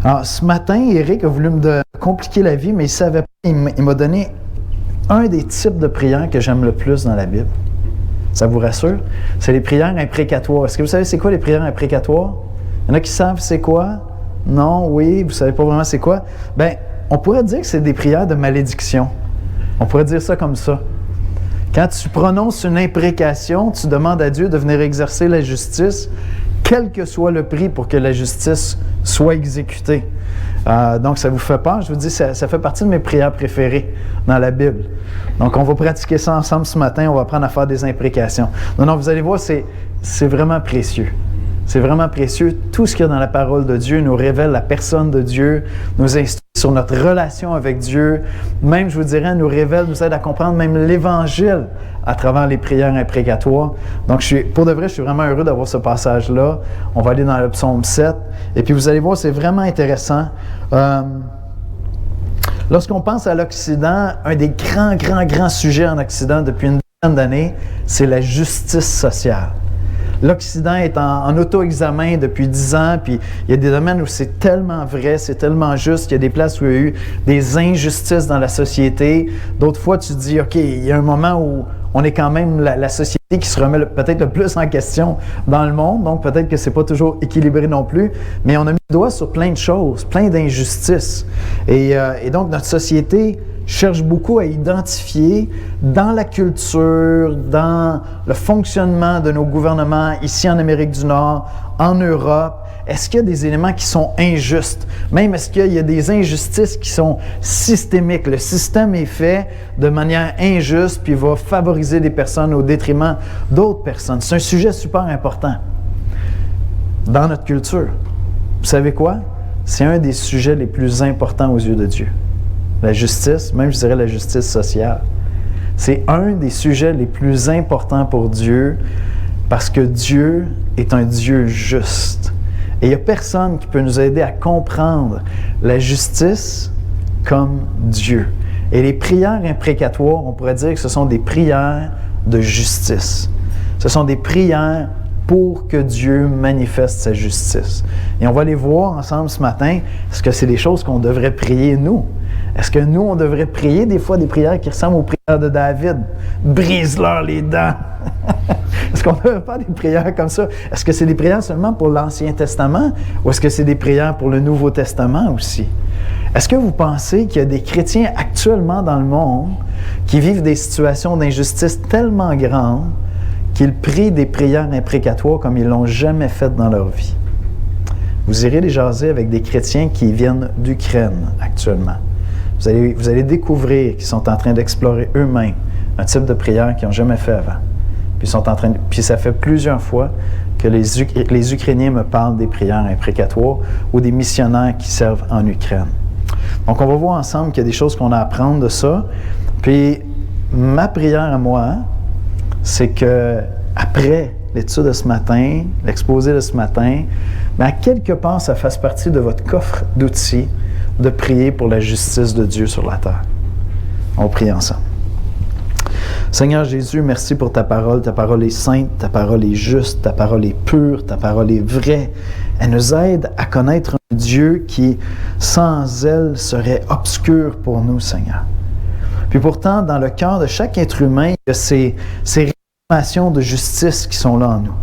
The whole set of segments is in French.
Alors, ce matin, Éric a voulu me compliquer la vie, mais il ne savait pas. Il m'a donné un des types de prières que j'aime le plus dans la Bible. Ça vous rassure? C'est les prières imprécatoires. Est-ce que vous savez c'est quoi les prières imprécatoires? Il y en a qui savent c'est quoi? Non, oui, vous ne savez pas vraiment c'est quoi? Bien, on pourrait dire que c'est des prières de malédiction. On pourrait dire ça comme ça. Quand tu prononces une imprécation, tu demandes à Dieu de venir exercer la justice, quel que soit le prix pour que la justice soit exécutée. Donc, ça vous fait peur? Je vous dis, ça fait partie de mes prières préférées dans la Bible. Donc, on va pratiquer ça ensemble ce matin. On va apprendre à faire des imprécations. Non, vous allez voir, c'est vraiment précieux. C'est vraiment précieux. Tout ce qu'il y a dans la parole de Dieu nous révèle la personne de Dieu, nous instruit sur notre relation avec Dieu. Même, je vous dirais, nous révèle, nous aide à comprendre même l'Évangile à travers les prières imprécatoires. Donc, pour de vrai, je suis vraiment heureux d'avoir ce passage-là. On va aller dans le psaume 7. Et puis, vous allez voir, c'est vraiment intéressant. Lorsqu'on pense à l'Occident, un des grands sujets en Occident depuis une dizaine d'années, c'est la justice sociale. L'Occident est en auto-examen depuis 10 ans, puis il y a des domaines où c'est tellement vrai, c'est tellement juste, il y a des places où il y a eu des injustices dans la société. D'autres fois, tu te dis, OK, il y a un moment où on est quand même la société qui se remet peut-être le plus en question dans le monde, donc peut-être que c'est pas toujours équilibré non plus, mais on a mis le doigt sur plein de choses, plein d'injustices. Et donc, notre société cherche beaucoup à identifier dans la culture, dans le fonctionnement de nos gouvernements ici en Amérique du Nord, en Europe, est-ce qu'il y a des éléments qui sont injustes? Même est-ce qu'il y a des injustices qui sont systémiques? Le système est fait de manière injuste puis va favoriser des personnes au détriment d'autres personnes. C'est un sujet super important dans notre culture. Vous savez quoi? C'est un des sujets les plus importants aux yeux de Dieu. La justice, même je dirais la justice sociale. C'est un des sujets les plus importants pour Dieu parce que Dieu est un Dieu juste. Et il n'y a personne qui peut nous aider à comprendre la justice comme Dieu. Et les prières imprécatoires, on pourrait dire que ce sont des prières de justice. Ce sont des prières pour que Dieu manifeste sa justice. Et on va les voir ensemble ce matin. Est-ce que c'est des choses qu'on devrait prier nous? Est-ce que nous, on devrait prier des fois des prières qui ressemblent aux prières de David? Brise-leur les dents! Est-ce qu'on devrait faire des prières comme ça? Est-ce que c'est des prières seulement pour l'Ancien Testament ou est-ce que c'est des prières pour le Nouveau Testament aussi? Est-ce que vous pensez qu'il y a des chrétiens actuellement dans le monde qui vivent des situations d'injustice tellement grandes qu'ils prient des prières imprécatoires comme ils ne l'ont jamais fait dans leur vie? Vous irez les jaser avec des chrétiens qui viennent d'Ukraine actuellement. Vous allez découvrir qu'ils sont en train d'explorer eux-mêmes un type de prière qu'ils n'ont jamais fait avant. Puis ça fait plusieurs fois que les Ukrainiens me parlent des prières imprécatoires ou des missionnaires qui servent en Ukraine. Donc, on va voir ensemble qu'il y a des choses qu'on a à apprendre de ça. Puis, ma prière à moi, c'est que après l'étude de ce matin, l'exposé de ce matin, mais à quelque part, ça fasse partie de votre coffre d'outils de prier pour la justice de Dieu sur la terre. On va prier ensemble. Seigneur Jésus, merci pour ta parole. Ta parole est sainte, ta parole est juste, ta parole est pure, ta parole est vraie. Elle nous aide à connaître un Dieu qui, sans elle, serait obscur pour nous, Seigneur. Puis pourtant, dans le cœur de chaque être humain, il y a ces réclamations de justice qui sont là en nous.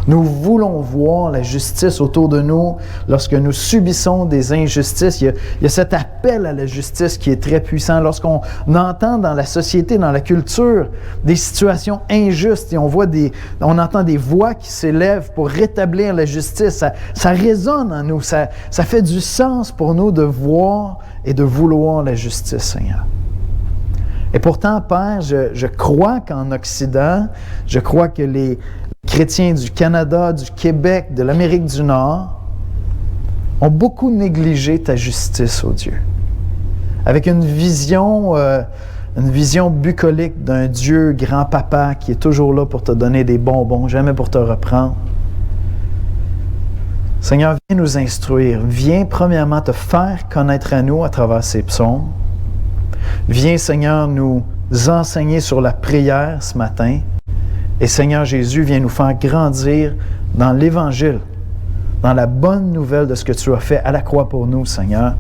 Nous voulons voir la justice autour de nous lorsque nous subissons des injustices. Il y a cet appel à la justice qui est très puissant. Lorsqu'on entend dans la société, dans la culture, des situations injustes et on entend des voix qui s'élèvent pour rétablir la justice, ça résonne en nous. Ça fait du sens pour nous de voir et de vouloir la justice, Seigneur. Et pourtant, Père, je crois qu'en Occident, je crois que les chrétiens du Canada, du Québec, de l'Amérique du Nord ont beaucoup négligé ta justice, ô Dieu. Avec une vision bucolique d'un Dieu grand-papa qui est toujours là pour te donner des bonbons, jamais pour te reprendre. Seigneur, viens nous instruire. Viens premièrement te faire connaître à nous à travers ces psaumes. Viens, Seigneur, nous enseigner sur la prière ce matin. Et Seigneur Jésus, viens nous faire grandir dans l'Évangile, dans la bonne nouvelle de ce que tu as fait à la croix pour nous, Seigneur,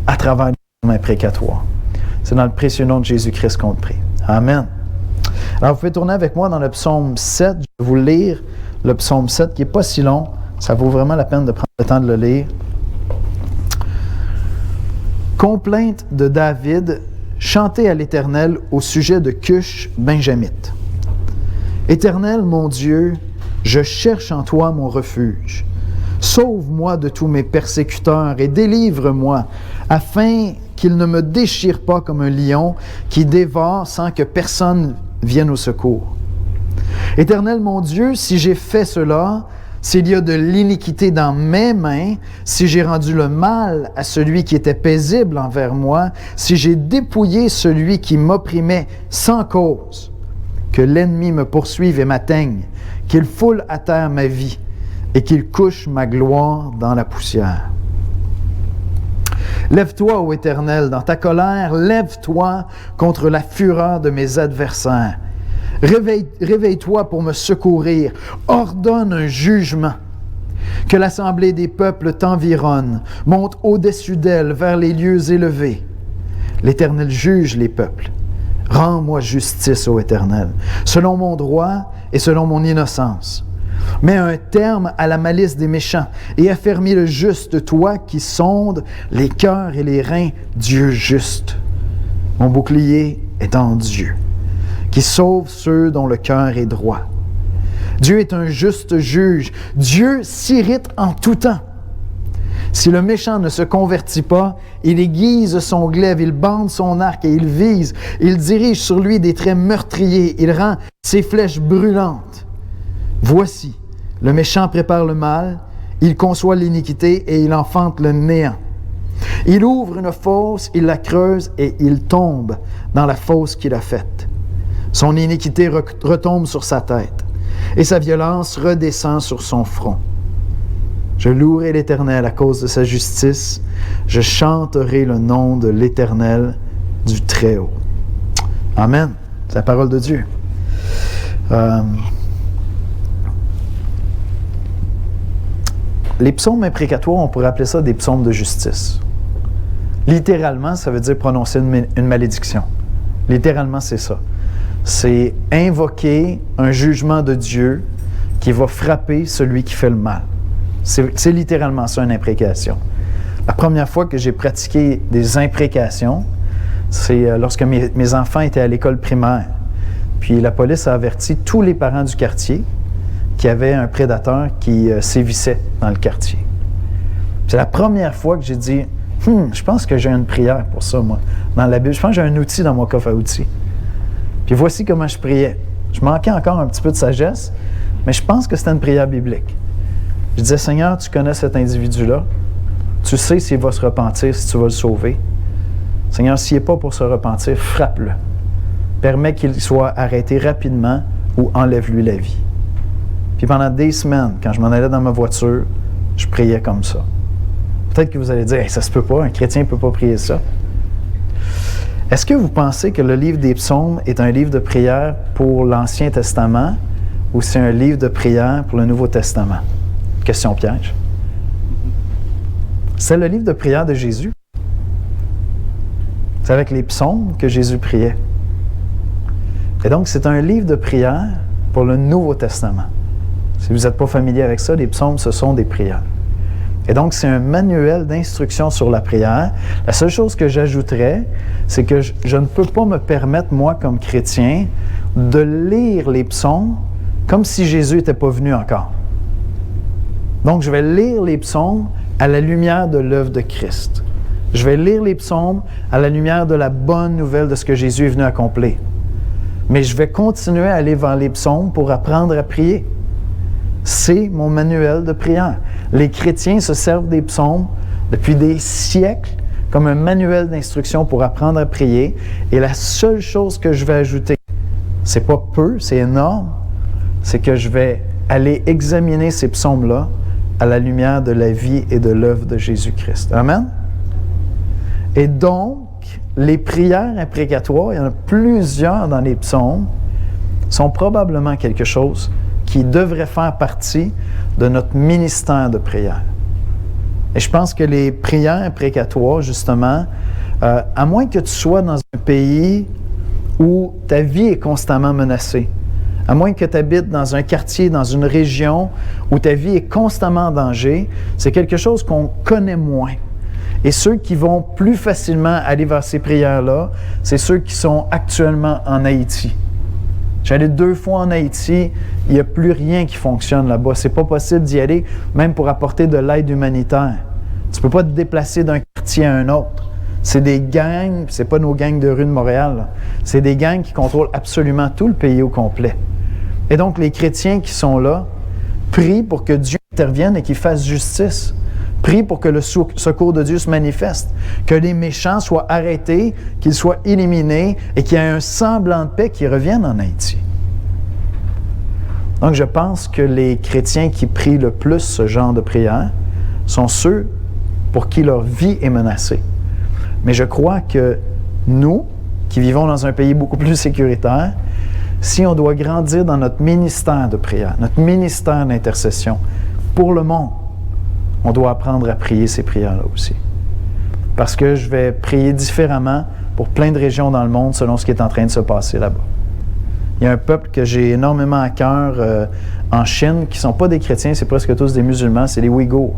à travers les psaumes imprécatoires. C'est dans le précieux nom de Jésus-Christ qu'on te prie. Amen. Alors, vous pouvez tourner avec moi dans le psaume 7. Je vais vous lire le psaume 7, qui n'est pas si long. Ça vaut vraiment la peine de prendre le temps de le lire. Complainte de David, chantée à l'Éternel au sujet de Cush benjamite. Éternel, mon Dieu, je cherche en toi mon refuge. Sauve-moi de tous mes persécuteurs et délivre-moi, afin qu'ils ne me déchirent pas comme un lion qui dévore sans que personne vienne au secours. Éternel, mon Dieu, si j'ai fait cela, s'il y a de l'iniquité dans mes mains, si j'ai rendu le mal à celui qui était paisible envers moi, si j'ai dépouillé celui qui m'opprimait sans cause, que l'ennemi me poursuive et m'atteigne, qu'il foule à terre ma vie et qu'il couche ma gloire dans la poussière. Lève-toi, ô Éternel, dans ta colère, lève-toi contre la fureur de mes adversaires. Réveille-toi pour me secourir, ordonne un jugement. Que l'assemblée des peuples t'environne, monte au-dessus d'elle vers les lieux élevés. L'Éternel juge les peuples. Rends-moi justice, ô Éternel, selon mon droit et selon mon innocence. Mets un terme à la malice des méchants et affermis le juste, toi qui sondes les cœurs et les reins, Dieu juste. Mon bouclier est en Dieu, qui sauve ceux dont le cœur est droit. Dieu est un juste juge. Dieu s'irrite en tout temps. Si le méchant ne se convertit pas, il aiguise son glaive, il bande son arc et il vise. Il dirige sur lui des traits meurtriers. Il rend ses flèches brûlantes. Voici, le méchant prépare le mal, il conçoit l'iniquité et il enfante le néant. Il ouvre une fosse, il la creuse et il tombe dans la fosse qu'il a faite. Son iniquité retombe sur sa tête et sa violence redescend sur son front. Je louerai l'Éternel à cause de sa justice. Je chanterai le nom de l'Éternel du Très-Haut. Amen. C'est la parole de Dieu. Les psaumes imprécatoires, on pourrait appeler ça des psaumes de justice. Littéralement, ça veut dire prononcer une malédiction. Littéralement, c'est ça. C'est invoquer un jugement de Dieu qui va frapper celui qui fait le mal. C'est littéralement ça, une imprécation. La première fois que j'ai pratiqué des imprécations, c'est lorsque mes enfants étaient à l'école primaire. Puis la police a averti tous les parents du quartier qu'il y avait un prédateur qui sévissait dans le quartier. C'est la première fois que j'ai dit « je pense que j'ai une prière pour ça, moi. Dans la Bible, je pense que j'ai un outil dans mon coffre à outils. » Puis voici comment je priais. Je manquais encore un petit peu de sagesse, mais je pense que c'était une prière biblique. Je disais, Seigneur, tu connais cet individu-là. Tu sais s'il va se repentir, si tu vas le sauver. Seigneur, s'il n'est pas pour se repentir, frappe-le. Permets qu'il soit arrêté rapidement ou enlève-lui la vie. Puis pendant des semaines, quand je m'en allais dans ma voiture, je priais comme ça. Peut-être que vous allez dire, hey, ça se peut pas, un chrétien ne peut pas prier ça. Est-ce que vous pensez que le livre des psaumes est un livre de prière pour l'Ancien Testament ou c'est un livre de prière pour le Nouveau Testament? Question piège. C'est le livre de prière de Jésus. C'est avec les psaumes que Jésus priait. Et donc, c'est un livre de prière pour le Nouveau Testament. Si vous n'êtes pas familier avec ça, les psaumes, ce sont des prières. Et donc, c'est un manuel d'instruction sur la prière. La seule chose que j'ajouterais, c'est que je ne peux pas me permettre, moi, comme chrétien, de lire les psaumes comme si Jésus n'était pas venu encore. Donc, je vais lire les psaumes à la lumière de l'œuvre de Christ. Je vais lire les psaumes à la lumière de la bonne nouvelle de ce que Jésus est venu accomplir. Mais je vais continuer à aller vers les psaumes pour apprendre à prier. C'est mon manuel de prière. Les chrétiens se servent des psaumes depuis des siècles comme un manuel d'instruction pour apprendre à prier. Et la seule chose que je vais ajouter, c'est pas peu, c'est énorme, c'est que je vais aller examiner ces psaumes-là à la lumière de la vie et de l'œuvre de Jésus-Christ. Amen? Et donc, les prières imprécatoires, il y en a plusieurs dans les psaumes, sont probablement quelque chose qui devrait faire partie de notre ministère de prière. Et je pense que les prières imprécatoires, justement, à moins que tu sois dans un pays où ta vie est constamment menacée, à moins que tu habites dans un quartier, dans une région où ta vie est constamment en danger, c'est quelque chose qu'on connaît moins. Et ceux qui vont plus facilement aller vers ces prières-là, c'est ceux qui sont actuellement en Haïti. J'allais 2 fois en Haïti, il n'y a plus rien qui fonctionne là-bas. C'est pas possible d'y aller, même pour apporter de l'aide humanitaire. Tu ne peux pas te déplacer d'un quartier à un autre. C'est des gangs, c'est pas nos gangs de rue de Montréal, là. C'est des gangs qui contrôlent absolument tout le pays au complet. Et donc, les chrétiens qui sont là prient pour que Dieu intervienne et qu'il fasse justice. Prient pour que le secours de Dieu se manifeste, que les méchants soient arrêtés, qu'ils soient éliminés et qu'il y ait un semblant de paix qui revienne en Haïti. Donc, je pense que les chrétiens qui prient le plus ce genre de prière sont ceux pour qui leur vie est menacée. Mais je crois que nous, qui vivons dans un pays beaucoup plus sécuritaire, si on doit grandir dans notre ministère de prière, notre ministère d'intercession pour le monde, on doit apprendre à prier ces prières-là aussi. Parce que je vais prier différemment pour plein de régions dans le monde selon ce qui est en train de se passer là-bas. Il y a un peuple que j'ai énormément à cœur en Chine, qui ne sont pas des chrétiens, c'est presque tous des musulmans, c'est les Ouïghours.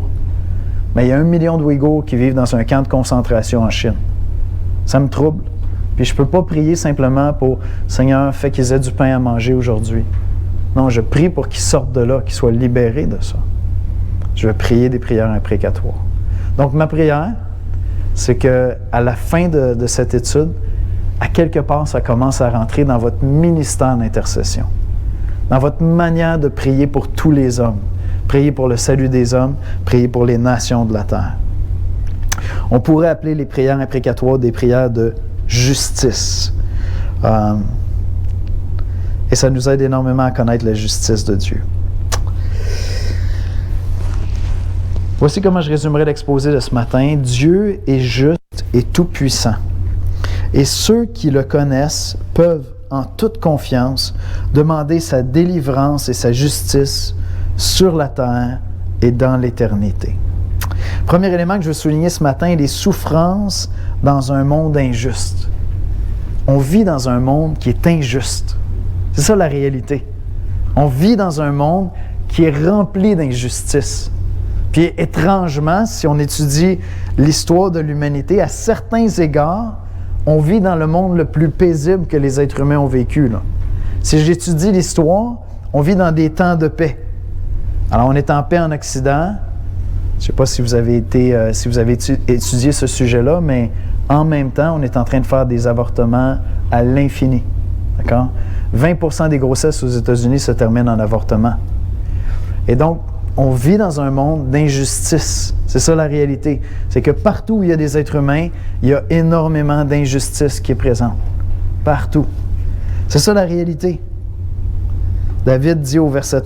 Mais il y a 1 million de Ouïghours qui vivent dans un camp de concentration en Chine. Ça me trouble. Puis je ne peux pas prier simplement pour « Seigneur, fais qu'ils aient du pain à manger aujourd'hui ». Non, je prie pour qu'ils sortent de là, qu'ils soient libérés de ça. Je vais prier des prières imprécatoires. Donc, ma prière, c'est qu'à la fin de cette étude, à quelque part, ça commence à rentrer dans votre ministère d'intercession, dans votre manière de prier pour tous les hommes, prier pour le salut des hommes, prier pour les nations de la terre. On pourrait appeler les prières imprécatoires des prières de justice. Et ça nous aide énormément à connaître la justice de Dieu. Voici comment je résumerai l'exposé de ce matin. Dieu est juste et tout-puissant. Et ceux qui le connaissent peuvent, en toute confiance, demander sa délivrance et sa justice sur la terre et dans l'éternité. Premier élément que je veux souligner ce matin, les souffrances dans un monde injuste. On vit dans un monde qui est injuste. C'est ça la réalité. On vit dans un monde qui est rempli d'injustice. Puis étrangement, si on étudie l'histoire de l'humanité, à certains égards, on vit dans le monde le plus paisible que les êtres humains ont vécu, là. Si j'étudie l'histoire, on vit dans des temps de paix. Alors, on est en paix en Occident. Je ne sais pas si vous avez étudié ce sujet-là, mais en même temps, on est en train de faire des avortements à l'infini. D'accord? 20% des grossesses aux États-Unis se terminent en avortement. Et donc, on vit dans un monde d'injustice. C'est ça la réalité. C'est que partout où il y a des êtres humains, il y a énormément d'injustice qui est présente. Partout. C'est ça la réalité. David dit au verset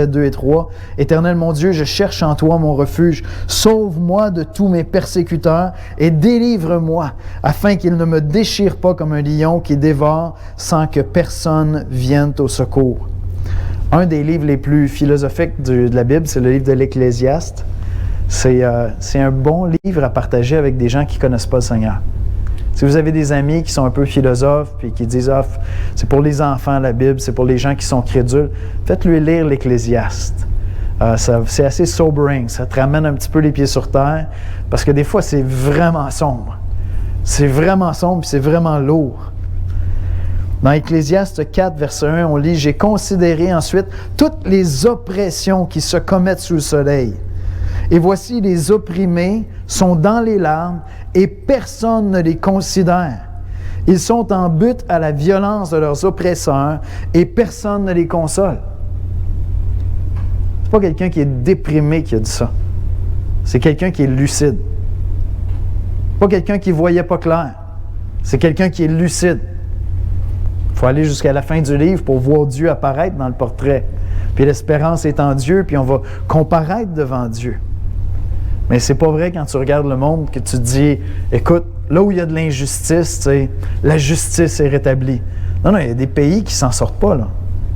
2 et 3, « Éternel mon Dieu, je cherche en toi mon refuge. Sauve-moi de tous mes persécuteurs et délivre-moi, afin qu'ils ne me déchirent pas comme un lion qui dévore sans que personne vienne au secours. » Un des livres les plus philosophiques de la Bible, c'est le livre de l'Ecclésiaste. C'est un bon livre à partager avec des gens qui ne connaissent pas le Seigneur. Si vous avez des amis qui sont un peu philosophes et qui disent « Ah, c'est pour les enfants la Bible, c'est pour les gens qui sont crédules », faites-lui lire l'Ecclésiaste. C'est assez sobering, ça te ramène un petit peu les pieds sur terre, parce que des fois, c'est vraiment sombre. C'est vraiment sombre et c'est vraiment lourd. Dans Ecclésiaste 4, verset 1, on lit « J'ai considéré ensuite toutes les oppressions qui se commettent sous le soleil. Et voici, les opprimés sont dans les larmes et personne ne les considère. Ils sont en butte à la violence de leurs oppresseurs et personne ne les console. » C'est pas quelqu'un qui est déprimé qui a dit ça. C'est quelqu'un qui est lucide. Pas quelqu'un qui ne voyait pas clair. C'est quelqu'un qui est lucide. Il faut aller jusqu'à la fin du livre pour voir Dieu apparaître dans le portrait. Puis l'espérance est en Dieu, puis on va comparaître devant Dieu. Mais c'est pas vrai quand tu regardes le monde que tu te dis, écoute, là où il y a de l'injustice, la justice est rétablie. Non, il y a des pays qui s'en sortent pas, là.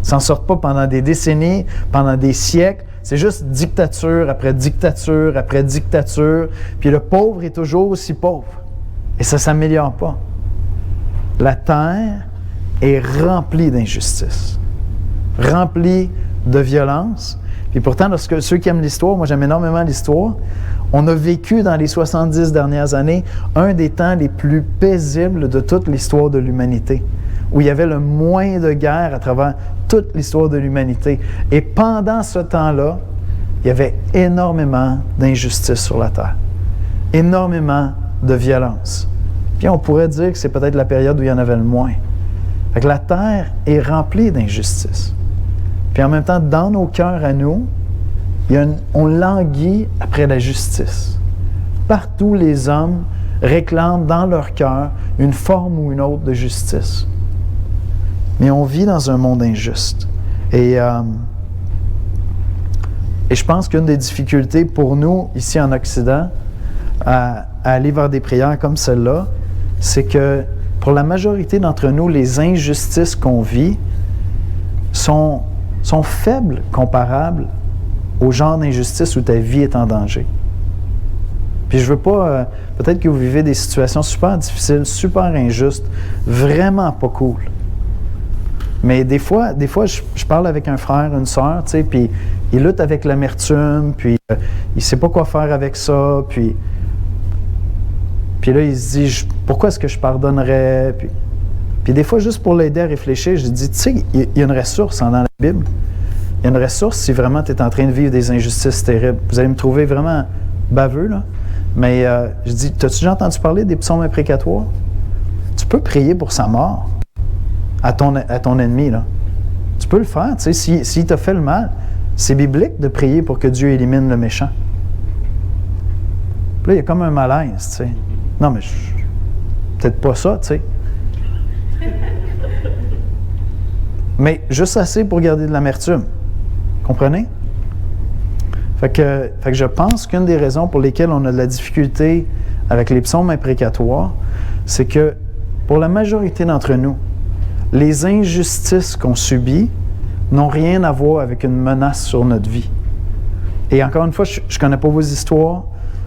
Ils s'en sortent pas pendant des décennies, pendant des siècles. C'est juste dictature après dictature après dictature. Puis le pauvre est toujours aussi pauvre. Et ça ne s'améliore pas. La terre est remplie d'injustice, remplie de violence. Puis pourtant, lorsque ceux qui aiment l'histoire, moi j'aime énormément l'histoire, on a vécu dans les 70 dernières années un des temps les plus paisibles de toute l'histoire de l'humanité, où il y avait le moins de guerres à travers toute l'histoire de l'humanité. Et pendant ce temps-là, il y avait énormément d'injustice sur la terre, énormément de violence. Puis on pourrait dire que c'est peut-être la période où il y en avait le moins. Fait que la terre est remplie d'injustice. Puis en même temps, dans nos cœurs à nous, on languit après la justice. Partout, les hommes réclament dans leur cœur une forme ou une autre de justice. Mais on vit dans un monde injuste. Et je pense qu'une des difficultés pour nous, ici en Occident, à aller vers des prières comme celle-là, c'est que pour la majorité d'entre nous, les injustices qu'on vit sont faibles comparables au genre d'injustice où ta vie est en danger. Puis je veux pas... peut-être que vous vivez des situations super difficiles, super injustes, vraiment pas cool. Mais des fois je parle avec un frère, une sœur, tu sais, puis il lutte avec l'amertume, puis il sait pas quoi faire avec ça, puis là, il se dit, pourquoi est-ce que je pardonnerais? Puis des fois, juste pour l'aider à réfléchir, je dis, tu sais, il y a une ressource dans la Bible. Il y a une ressource si vraiment tu es en train de vivre des injustices terribles. Vous allez me trouver vraiment baveux, là. Mais je dis, t'as-tu déjà entendu parler des psaumes imprécatoires? Tu peux prier pour sa mort à ton ennemi, là. Tu peux le faire, tu sais, s'il t'a fait le mal. C'est biblique de prier pour que Dieu élimine le méchant. Puis là, il y a comme un malaise, tu sais. Non, mais peut-être pas ça, tu sais. Mais juste assez pour garder de l'amertume. Comprenez? Fait que je pense qu'une des raisons pour lesquelles on a de la difficulté avec les psaumes imprécatoires, c'est que pour la majorité d'entre nous, les injustices qu'on subit n'ont rien à voir avec une menace sur notre vie. Et encore une fois, je ne connais pas vos histoires.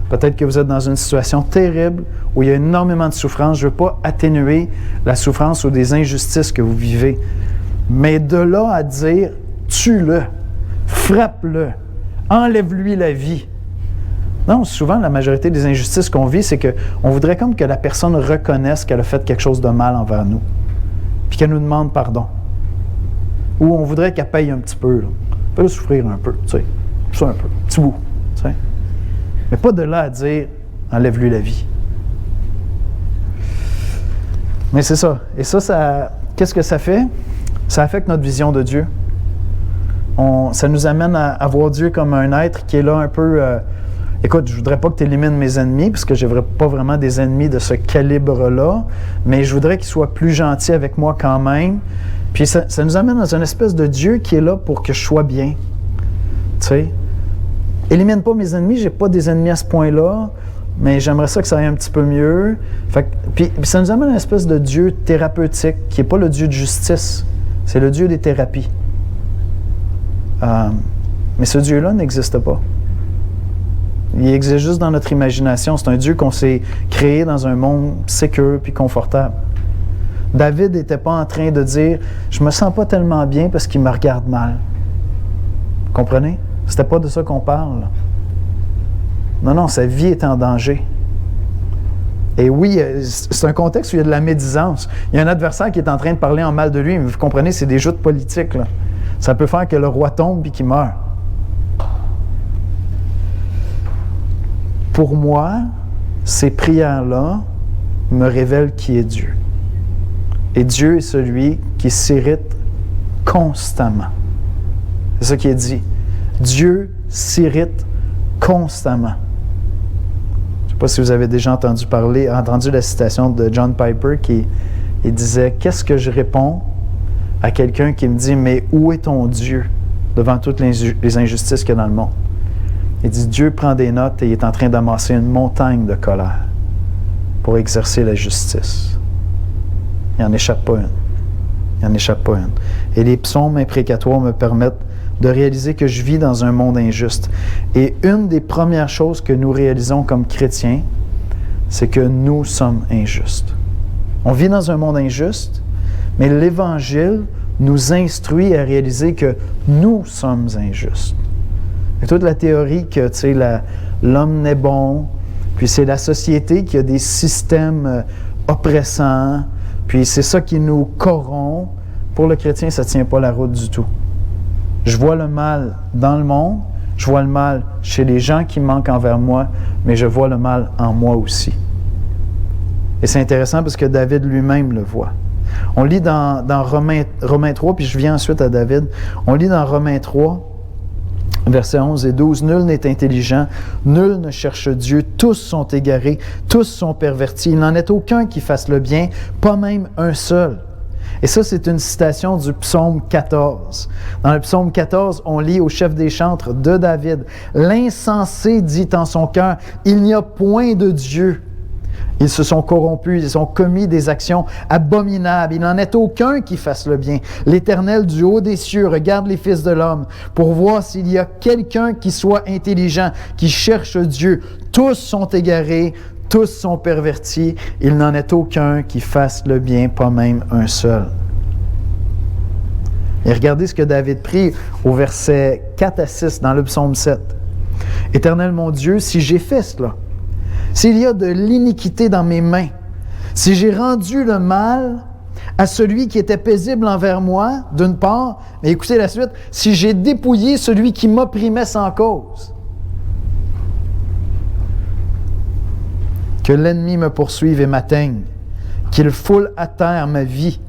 Peut-être que vous êtes dans une situation terrible où il y a énormément de souffrance. Je ne veux pas atténuer la souffrance ou des injustices que vous vivez. Mais de là à dire, tue-le, frappe-le, enlève-lui la vie. Non, souvent, la majorité des injustices qu'on vit, c'est qu'on voudrait comme que la personne reconnaisse qu'elle a fait quelque chose de mal envers nous, puis qu'elle nous demande pardon. Ou on voudrait qu'elle paye un petit peu, là. Peut le souffrir un peu, tu sais, ça un peu, petit bout, tu sais. Mais pas de là à dire, enlève-lui la vie. Mais c'est ça. Et ça, qu'est-ce que ça fait? Ça affecte notre vision de Dieu. Ça nous amène à voir Dieu comme un être qui est là un peu... écoute, je voudrais pas que tu élimines mes ennemis, parce que je n'ai pas vraiment des ennemis de ce calibre-là, mais je voudrais qu'il soit plus gentil avec moi quand même. Puis ça nous amène dans une espèce de Dieu qui est là pour que je sois bien. Tu sais? Élimine pas mes ennemis, j'ai pas des ennemis à ce point-là, mais j'aimerais ça que ça aille un petit peu mieux. Puis ça nous amène à une espèce de Dieu thérapeutique, qui n'est pas le Dieu de justice, c'est le Dieu des thérapies. Mais ce Dieu-là n'existe pas. Il existe juste dans notre imagination. C'est un Dieu qu'on s'est créé dans un monde sécure puis confortable. David n'était pas en train de dire « Je me sens pas tellement bien parce qu'il me regarde mal. » Vous comprenez? C'était pas de ça qu'on parle. Non, sa vie est en danger. Et oui, c'est un contexte où il y a de la médisance. Il y a un adversaire qui est en train de parler en mal de lui, mais vous comprenez, c'est des joutes politiques, là. Ça peut faire que le roi tombe et qu'il meurt. Pour moi, ces prières-là me révèlent qui est Dieu. Et Dieu est celui qui s'irrite constamment. C'est ça qui est dit. Dieu s'irrite constamment. Je ne sais pas si vous avez déjà entendu la citation de John Piper qui disait « Qu'est-ce que je réponds à quelqu'un qui me dit « Mais où est ton Dieu devant toutes les injustices qu'il y a dans le monde? » Il dit « Dieu prend des notes et il est en train d'amasser une montagne de colère pour exercer la justice. Il n'en échappe pas une. » Il n'en échappe pas une. Et les psaumes imprécatoires me permettent de réaliser que je vis dans un monde injuste. Et une des premières choses que nous réalisons comme chrétiens, c'est que nous sommes injustes. On vit dans un monde injuste, mais l'Évangile nous instruit à réaliser que nous sommes injustes. Et toute la théorie que, tu sais, l'homme n'est bon, puis c'est la société qui a des systèmes oppressants, puis c'est ça qui nous corrompt. Pour le chrétien, ça ne tient pas la route du tout. Je vois le mal dans le monde, je vois le mal chez les gens qui manquent envers moi, mais je vois le mal en moi aussi. Et c'est intéressant parce que David lui-même le voit. On lit dans Romains 3, puis je viens ensuite à David, on lit dans Romains 3, versets 11 et 12, « Nul n'est intelligent, nul ne cherche Dieu, tous sont égarés, tous sont pervertis. Il n'en est aucun qui fasse le bien, pas même un seul. » Et ça, c'est une citation du psaume 14. Dans le psaume 14, on lit au chef des chantres de David, « L'insensé dit en son cœur, il n'y a point de Dieu. Ils se sont corrompus, ils ont commis des actions abominables. Il n'en est aucun qui fasse le bien. L'Éternel du haut des cieux regarde les fils de l'homme pour voir s'il y a quelqu'un qui soit intelligent, qui cherche Dieu. Tous sont égarés, tous sont pervertis. Il n'en est aucun qui fasse le bien, pas même un seul. » Et regardez ce que David prie au verset 4 à 6 dans le psaume 7. « Éternel mon Dieu, si j'ai fait cela, s'il y a de l'iniquité dans mes mains, si j'ai rendu le mal à celui qui était paisible envers moi, d'une part, mais écoutez la suite, si j'ai dépouillé celui qui m'opprimait sans cause, que l'ennemi me poursuive et m'atteigne, qu'il foule à terre ma vie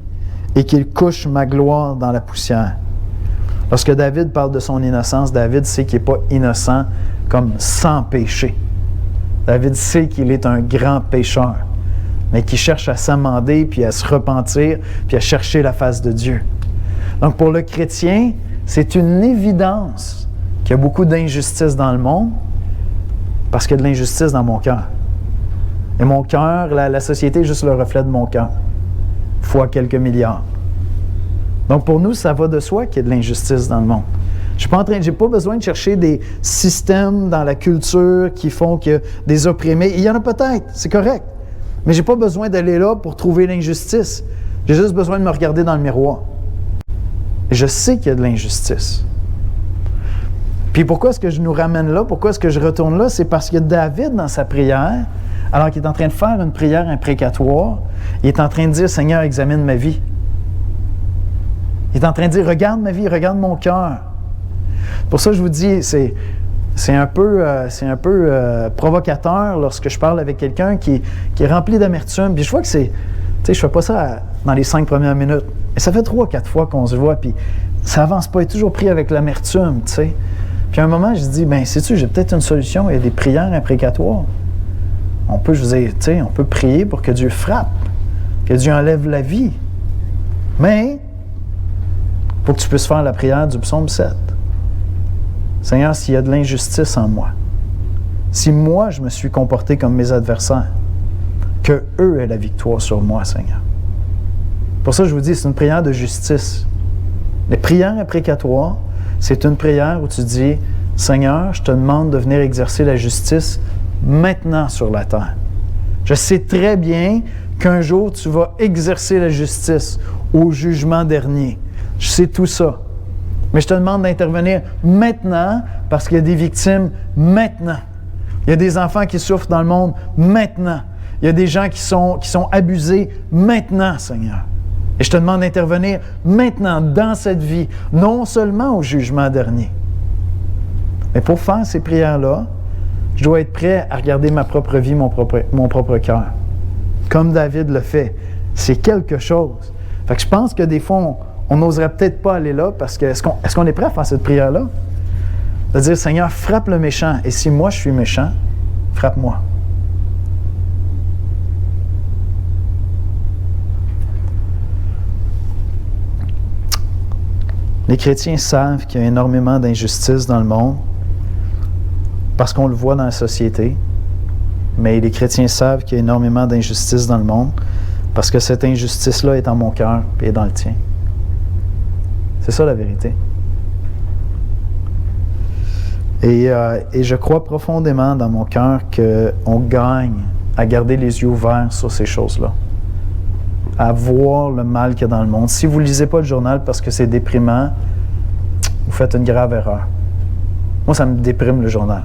et qu'il couche ma gloire dans la poussière. » Lorsque David parle de son innocence, David sait qu'il n'est pas innocent comme sans péché. David sait qu'il est un grand pécheur, mais qui cherche à s'amender, puis à se repentir, puis à chercher la face de Dieu. Donc pour le chrétien, c'est une évidence qu'il y a beaucoup d'injustice dans le monde, parce qu'il y a de l'injustice dans mon cœur. Et mon cœur, la société est juste le reflet de mon cœur, fois quelques milliards. Donc pour nous, ça va de soi qu'il y a de l'injustice dans le monde. Je n'ai pas besoin de chercher des systèmes dans la culture qui font que des opprimés. Il y en a peut-être, c'est correct. Mais je n'ai pas besoin d'aller là pour trouver l'injustice. J'ai juste besoin de me regarder dans le miroir. Et je sais qu'il y a de l'injustice. Puis pourquoi est-ce que je nous ramène là? Pourquoi est-ce que je retourne là? C'est parce que David, dans sa prière, alors qu'il est en train de faire une prière imprécatoire, il est en train de dire « Seigneur, examine ma vie. » Il est en train de dire « Regarde ma vie, regarde mon cœur. » Pour ça, je vous dis, c'est un peu provocateur lorsque je parle avec quelqu'un qui est rempli d'amertume. Puis je vois que tu sais, je fais pas ça dans les 5 premières minutes. Mais ça fait 3-4 fois qu'on se voit, puis ça avance pas. Il est toujours pris avec l'amertume, tu sais. Puis à un moment, je dis, ben sais-tu, j'ai peut-être une solution. Il y a des prières imprécatoires. On peut, je veux dire, tu sais, on peut prier pour que Dieu frappe, que Dieu enlève la vie. Mais, il faut que tu puisses faire la prière du psaume 7. Seigneur, s'il y a de l'injustice en moi, si moi je me suis comporté comme mes adversaires, que eux aient la victoire sur moi, Seigneur. Pour ça, je vous dis, c'est une prière de justice. Les prières imprécatoires, c'est une prière où tu dis, Seigneur, je te demande de venir exercer la justice maintenant sur la terre. Je sais très bien qu'un jour tu vas exercer la justice au jugement dernier. Je sais tout ça. Mais je te demande d'intervenir maintenant parce qu'il y a des victimes maintenant. Il y a des enfants qui souffrent dans le monde maintenant. Il y a des gens qui sont abusés maintenant, Seigneur. Et je te demande d'intervenir maintenant dans cette vie, non seulement au jugement dernier. Mais pour faire ces prières-là, je dois être prêt à regarder ma propre vie, mon propre cœur. Comme David le fait. C'est quelque chose. Fait que je pense que des fois, on n'oserait peut-être pas aller là parce que est-ce qu'on est prêt à faire cette prière-là? De dire, Seigneur, frappe le méchant. Et si moi je suis méchant, frappe-moi. Les chrétiens savent qu'il y a énormément d'injustice dans le monde parce qu'on le voit dans la société. Mais les chrétiens savent qu'il y a énormément d'injustice dans le monde parce que cette injustice-là est dans mon cœur et est dans le tien. C'est ça la vérité. Et je crois profondément dans mon cœur qu'on gagne à garder les yeux ouverts sur ces choses-là, à voir le mal qu'il y a dans le monde. Si vous ne lisez pas le journal parce que c'est déprimant, vous faites une grave erreur. Moi, ça me déprime le journal.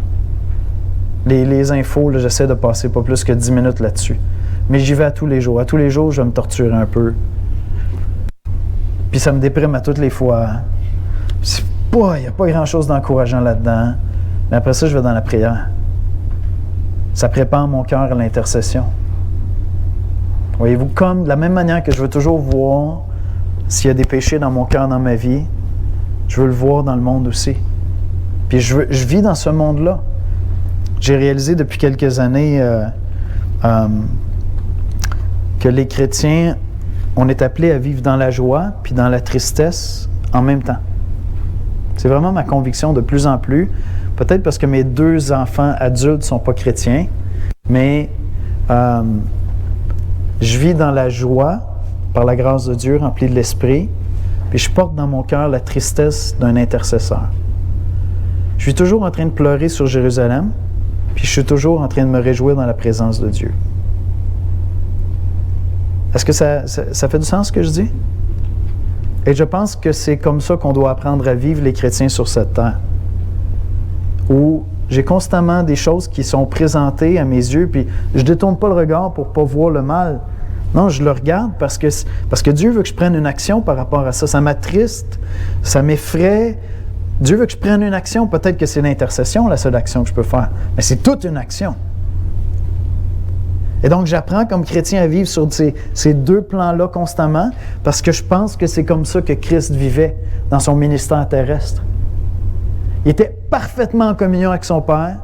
Les infos, là, j'essaie de passer pas plus que 10 minutes là-dessus. Mais j'y vais à tous les jours. À tous les jours, je vais me torturer un peu. Puis ça me déprime à toutes les fois. Il n'y a pas grand-chose d'encourageant là-dedans. Mais après ça, je vais dans la prière. Ça prépare mon cœur à l'intercession. Voyez-vous, comme de la même manière que je veux toujours voir s'il y a des péchés dans mon cœur, dans ma vie, je veux le voir dans le monde aussi. Puis je vis dans ce monde-là. J'ai réalisé depuis quelques années que les chrétiens, on est appelés à vivre dans la joie puis dans la tristesse en même temps. C'est vraiment ma conviction de plus en plus. Peut-être parce que mes 2 enfants adultes ne sont pas chrétiens, mais je vis dans la joie, par la grâce de Dieu, rempli de l'Esprit, puis je porte dans mon cœur la tristesse d'un intercesseur. Je suis toujours en train de pleurer sur Jérusalem, puis je suis toujours en train de me réjouir dans la présence de Dieu. Est-ce que ça fait du sens ce que je dis? Et je pense que c'est comme ça qu'on doit apprendre à vivre les chrétiens sur cette terre. Où j'ai constamment des choses qui sont présentées à mes yeux, puis je ne détourne pas le regard pour ne pas voir le mal. Non, je le regarde parce que Dieu veut que je prenne une action par rapport à ça. Ça m'attriste, ça m'effraie. Dieu veut que je prenne une action. Peut-être que c'est l'intercession, la seule action que je peux faire. Mais c'est toute une action. Et donc, j'apprends comme chrétien à vivre sur ces 2 plans-là constamment parce que je pense que c'est comme ça que Christ vivait dans son ministère terrestre. Il était parfaitement en communion avec son Père,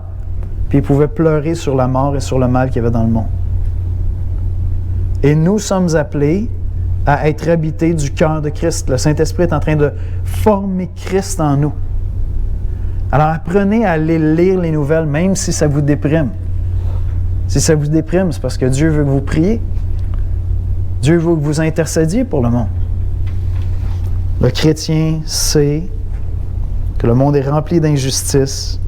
puis il pouvait pleurer sur la mort et sur le mal qu'il y avait dans le monde. Et nous sommes appelés à être habités du cœur de Christ. Le Saint-Esprit est en train de former Christ en nous. Alors apprenez à aller lire les nouvelles, même si ça vous déprime. Si ça vous déprime, c'est parce que Dieu veut que vous priez. Dieu veut que vous intercédiez pour le monde. Le chrétien sait que le monde est rempli d'injustice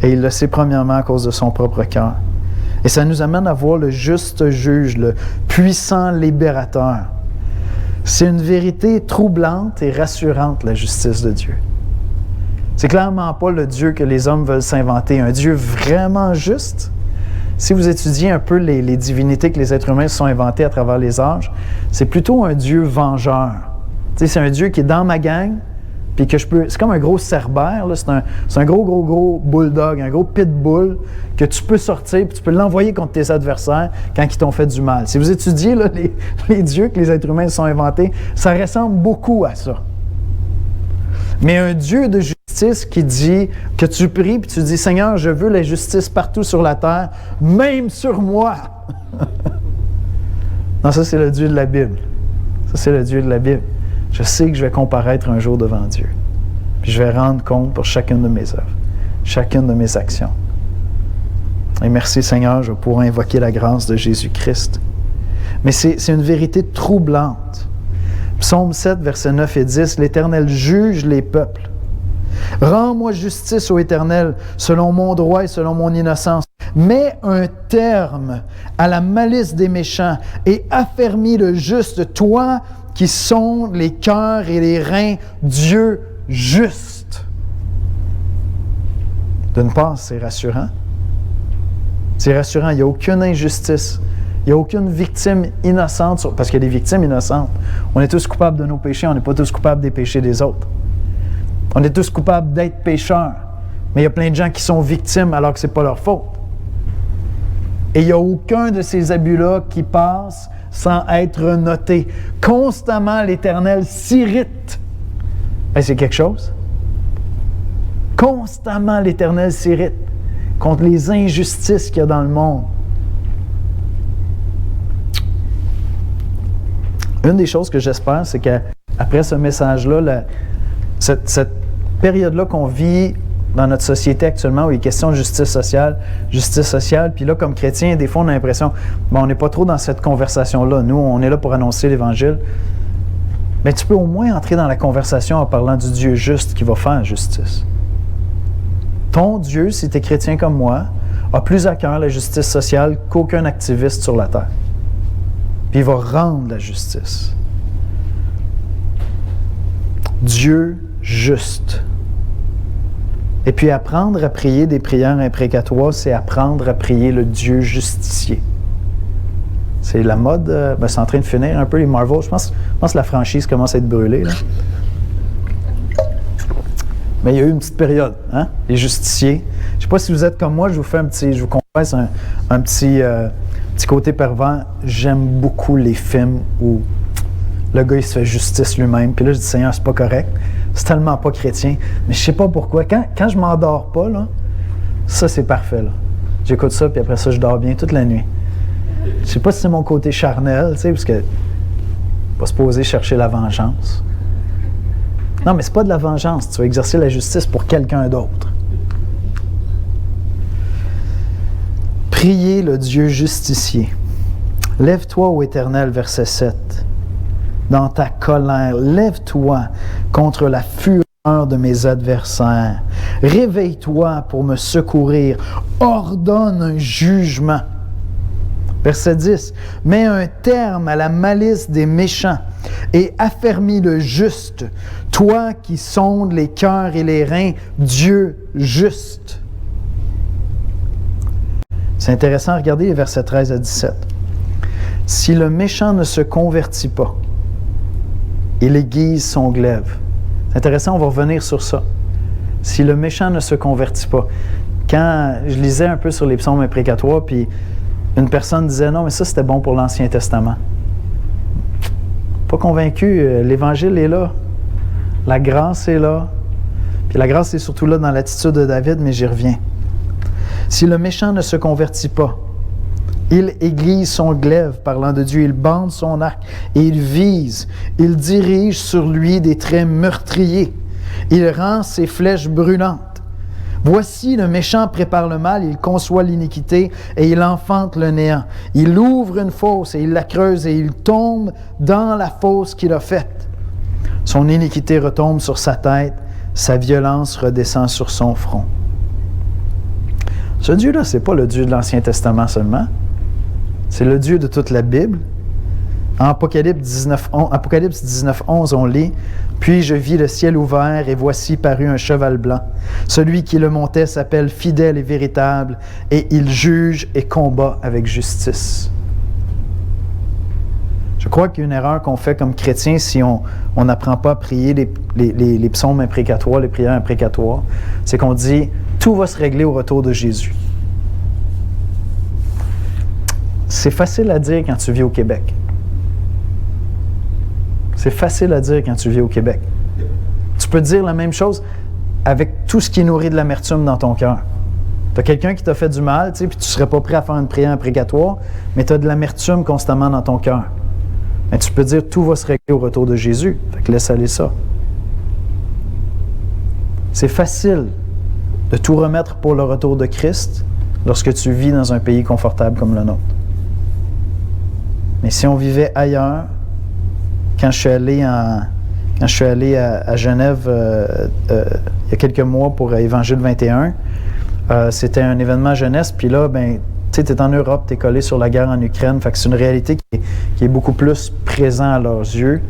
et il le sait premièrement à cause de son propre cœur. Et ça nous amène à voir le juste juge, le puissant libérateur. C'est une vérité troublante et rassurante, la justice de Dieu. C'est clairement pas le Dieu que les hommes veulent s'inventer, un Dieu vraiment juste. Si vous étudiez un peu les divinités que les êtres humains se sont inventées à travers les âges, c'est plutôt un Dieu vengeur. Tu sais, c'est un Dieu qui est dans ma gang, puis que c'est comme un gros cerbère, là, c'est un gros bulldog, un gros pitbull que tu peux sortir, puis tu peux l'envoyer contre tes adversaires quand ils t'ont fait du mal. Si vous étudiez là, les dieux que les êtres humains se sont inventés, ça ressemble beaucoup à ça. Mais un Dieu de justice qui dit, que tu pries, puis tu dis, Seigneur, je veux la justice partout sur la terre, même sur moi. Non, ça c'est le Dieu de la Bible. Ça c'est le Dieu de la Bible. Je sais que je vais comparaître un jour devant Dieu. Puis je vais rendre compte pour chacune de mes œuvres, chacune de mes actions. Et merci Seigneur, je vais pouvoir invoquer la grâce de Jésus-Christ. Mais c'est une vérité troublante. Psaume 7, versets 9 et 10, « L'Éternel juge les peuples. Rends-moi justice, ô Éternel, selon mon droit et selon mon innocence. Mets un terme à la malice des méchants et affermis le juste, toi qui sondes les cœurs et les reins, Dieu juste. » D'une part, c'est rassurant. C'est rassurant, il n'y a aucune injustice. Il n'y a aucune victime innocente, parce qu'il y a des victimes innocentes. On est tous coupables de nos péchés, on n'est pas tous coupables des péchés des autres. On est tous coupables d'être pécheurs, mais il y a plein de gens qui sont victimes alors que ce n'est pas leur faute. Et il n'y a aucun de ces abus-là qui passe sans être noté. Constamment, l'Éternel s'irrite. Et c'est quelque chose. Constamment, l'Éternel s'irrite contre les injustices qu'il y a dans le monde. Une des choses que j'espère, c'est qu'après ce message-là, cette période-là qu'on vit dans notre société actuellement, où il est question de justice sociale, puis là, comme chrétiens, des fois, on a l'impression, on n'est pas trop dans cette conversation-là. Nous, on est là pour annoncer l'Évangile. mais tu peux au moins entrer dans la conversation en parlant du Dieu juste qui va faire justice. Ton Dieu, si tu es chrétien comme moi, a plus à cœur la justice sociale qu'aucun activiste sur la terre. Puis il va rendre la justice. Dieu juste. Et puis apprendre à prier des prières imprécatoires, c'est apprendre à prier le Dieu justicier. C'est la mode, c'est en train de finir un peu les Marvel. Je pense que la franchise commence à être brûlée, là. Mais il y a eu une petite période, hein? Les justiciers. Je ne sais pas si vous êtes comme moi, je vous confesse un petit côté pervers. J'aime beaucoup les films où le gars il se fait justice lui-même. Puis là, je dis Seigneur, c'est pas correct. C'est tellement pas chrétien. Mais je sais pas pourquoi. Quand je m'endors pas, là, ça c'est parfait, là. J'écoute ça, puis après ça, je dors bien toute la nuit. Je sais pas si c'est mon côté charnel, tu sais, parce que pas supposé chercher la vengeance. Non, mais c'est pas de la vengeance. Tu vas exercer la justice pour quelqu'un d'autre. Priez le Dieu justicier. Lève-toi, ô Éternel, verset 7. Dans ta colère, lève-toi contre la fureur de mes adversaires. Réveille-toi pour me secourir. Ordonne un jugement. Verset 10. Mets un terme à la malice des méchants et affermis le juste, toi qui sondes les cœurs et les reins, Dieu juste. C'est intéressant, regardez les versets 13 à 17. Si le méchant ne se convertit pas, il aiguise son glaive. C'est intéressant, on va revenir sur ça. Si le méchant ne se convertit pas. Quand je lisais un peu sur les psaumes imprécatoires, puis une personne disait « Non, mais ça, c'était bon pour l'Ancien Testament. » Pas convaincu, l'Évangile est là. La grâce est là. Puis la grâce est surtout là dans l'attitude de David, mais j'y reviens. Si le méchant ne se convertit pas, il aiguise son glaive, parlant de Dieu, il bande son arc et il vise. Il dirige sur lui des traits meurtriers. Il rend ses flèches brûlantes. Voici, le méchant prépare le mal, il conçoit l'iniquité et il enfante le néant. Il ouvre une fosse et il la creuse et il tombe dans la fosse qu'il a faite. Son iniquité retombe sur sa tête, sa violence redescend sur son front. Ce Dieu-là, ce n'est pas le Dieu de l'Ancien Testament seulement. C'est le Dieu de toute la Bible. En Apocalypse 19:11, on lit « Puis je vis le ciel ouvert, et voici parut un cheval blanc. Celui qui le montait s'appelle fidèle et véritable, et il juge et combat avec justice. » Je crois qu'il y a une erreur qu'on fait comme chrétien si on n'apprend pas à prier les psaumes imprécatoires, les prières imprécatoires. C'est qu'on dit « Tout va se régler au retour de Jésus. » C'est facile à dire quand tu vis au Québec. C'est facile à dire quand tu vis au Québec. Tu peux dire la même chose avec tout ce qui nourrit de l'amertume dans ton cœur. Tu as quelqu'un qui t'a fait du mal, tu sais, puis tu ne serais pas prêt à faire une prière imprécatoire, mais tu as de l'amertume constamment dans ton cœur. Mais tu peux dire tout va se régler au retour de Jésus. Fait que laisse aller ça. C'est facile de tout remettre pour le retour de Christ lorsque tu vis dans un pays confortable comme le nôtre. Mais si on vivait ailleurs, quand je suis allé à Genève il y a quelques mois pour Évangile 21, c'était un événement jeunesse, puis là, ben, tu sais, tu es en Europe, tu es collé sur la guerre en Ukraine, fait que c'est une réalité qui est beaucoup plus présente à leurs yeux.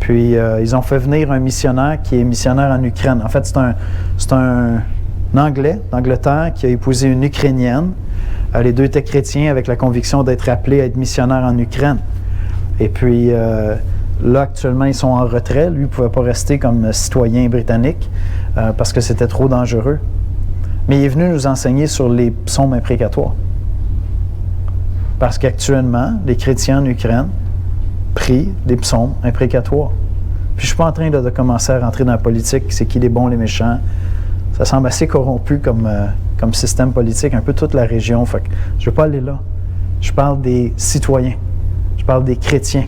Puis ils ont fait venir un missionnaire qui est missionnaire en Ukraine. En fait, c'est un Anglais d'Angleterre qui a épousé une Ukrainienne. Les deux étaient chrétiens avec la conviction d'être appelés à être missionnaires en Ukraine. Et puis là, actuellement, ils sont en retrait. Lui ne pouvait pas rester comme citoyen britannique parce que c'était trop dangereux. Mais il est venu nous enseigner sur les psaumes imprécatoires. Parce qu'actuellement, les chrétiens en Ukraine prient des psaumes imprécatoires. Puis je ne suis pas en train de commencer à rentrer dans la politique, c'est qui les bons, les méchants. Ça semble assez corrompu comme système politique, un peu toute la région. Fait que je ne veux pas aller là. Je parle des citoyens. Je parle des chrétiens.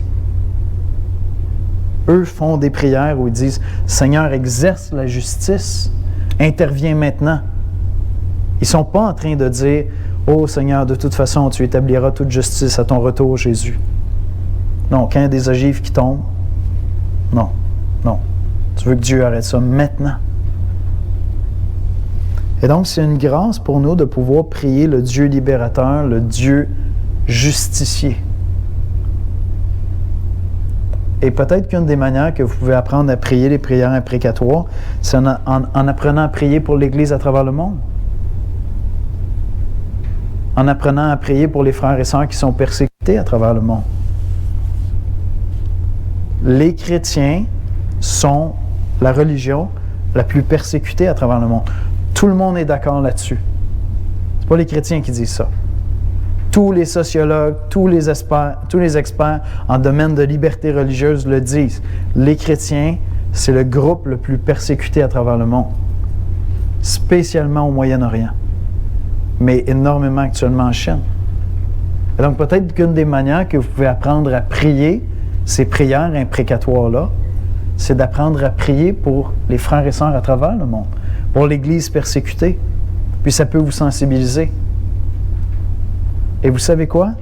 Eux font des prières où ils disent « Seigneur, exerce la justice, interviens maintenant. » Ils ne sont pas en train de dire « Oh Seigneur, de toute façon, tu établiras toute justice à ton retour, Jésus. » Non, quand il y a des ogives qui tombent, Non. Non. Tu veux que Dieu arrête ça maintenant. Et donc, c'est une grâce pour nous de pouvoir prier le Dieu libérateur, le Dieu justicier. Et peut-être qu'une des manières que vous pouvez apprendre à prier les prières imprécatoires, c'est en apprenant à prier pour l'Église à travers le monde. En apprenant à prier pour les frères et sœurs qui sont persécutés à travers le monde. Les chrétiens sont la religion la plus persécutée à travers le monde. Tout le monde est d'accord là-dessus. C'est pas les chrétiens qui disent ça. Tous les sociologues, tous les experts en domaine de liberté religieuse le disent. Les chrétiens, c'est le groupe le plus persécuté à travers le monde, spécialement au Moyen-Orient, mais énormément actuellement en Chine. Et donc peut-être qu'une des manières que vous pouvez apprendre à prier ces prières imprécatoires-là, c'est d'apprendre à prier pour les frères et sœurs à travers le monde, pour l'Église persécutée. Puis ça peut vous sensibiliser. Et vous savez quoi?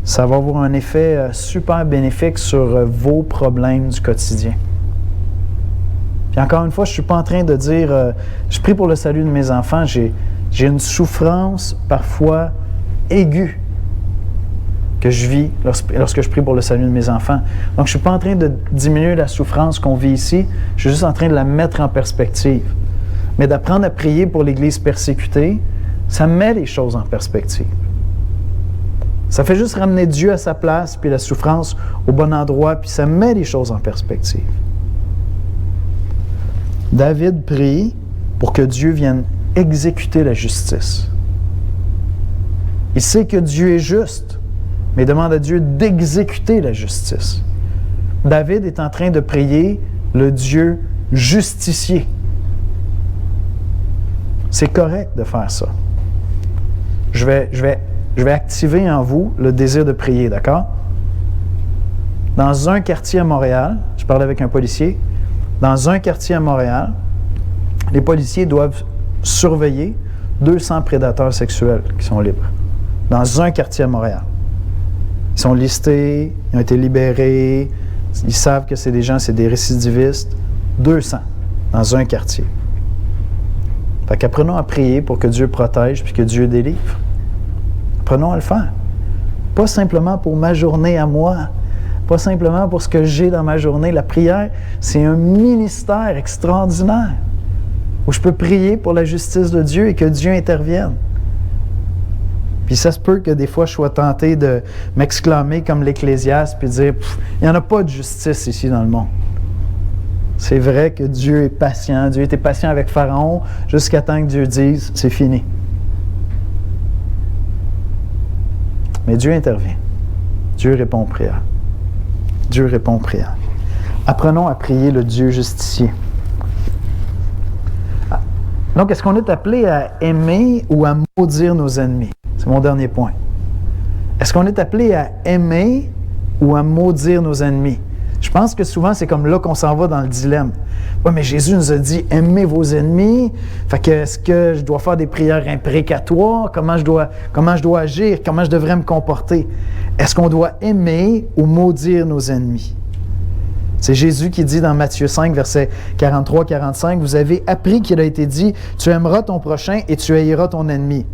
Ça va avoir un effet super bénéfique sur vos problèmes du quotidien. Puis encore une fois, je ne suis pas en train de dire je prie pour le salut de mes enfants, j'ai une souffrance parfois aiguë que je vis lorsque je prie pour le salut de mes enfants. Donc, je ne suis pas en train de diminuer la souffrance qu'on vit ici, je suis juste en train de la mettre en perspective. Mais d'apprendre à prier pour l'Église persécutée, ça met les choses en perspective. Ça fait juste ramener Dieu à sa place, puis la souffrance au bon endroit, puis ça met les choses en perspective. David prie pour que Dieu vienne exécuter la justice. Il sait que Dieu est juste, mais il demande à Dieu d'exécuter la justice. David est en train de prier le Dieu justicier. C'est correct de faire ça. Je vais activer en vous le désir de prier, d'accord? Dans un quartier à Montréal, je parlais avec un policier, dans un quartier à Montréal, les policiers doivent surveiller 200 prédateurs sexuels qui sont libres. Dans un quartier à Montréal. Ils sont listés, ils ont été libérés, ils savent que c'est des récidivistes. 200 dans un quartier. Fait qu'apprenons à prier pour que Dieu protège puis que Dieu délivre. Apprenons à le faire. Pas simplement pour ma journée à moi, pas simplement pour ce que j'ai dans ma journée. La prière, c'est un ministère extraordinaire où je peux prier pour la justice de Dieu et que Dieu intervienne. Puis ça se peut que des fois, je sois tenté de m'exclamer comme l'Ecclésiaste puis de dire « il n'y en a pas de justice ici dans le monde ». C'est vrai que Dieu est patient. Dieu était patient avec Pharaon jusqu'à temps que Dieu dise « c'est fini ». Mais Dieu intervient. Dieu répond aux prières. Dieu répond aux prières. Apprenons à prier le Dieu justicier. Donc, est-ce qu'on est appelé à aimer ou à maudire nos ennemis? C'est mon dernier point. Est-ce qu'on est appelé à aimer ou à maudire nos ennemis? Je pense que souvent, c'est comme là qu'on s'en va dans le dilemme. Oui, mais Jésus nous a dit « aimez vos ennemis ». Fait que est-ce que je dois faire des prières imprécatoires? Comment je dois agir? Comment je devrais me comporter? Est-ce qu'on doit aimer ou maudire nos ennemis? C'est Jésus qui dit dans Matthieu 5, versets 43-45, « Vous avez appris qu'il a été dit « Tu aimeras ton prochain et tu haïras ton ennemi. »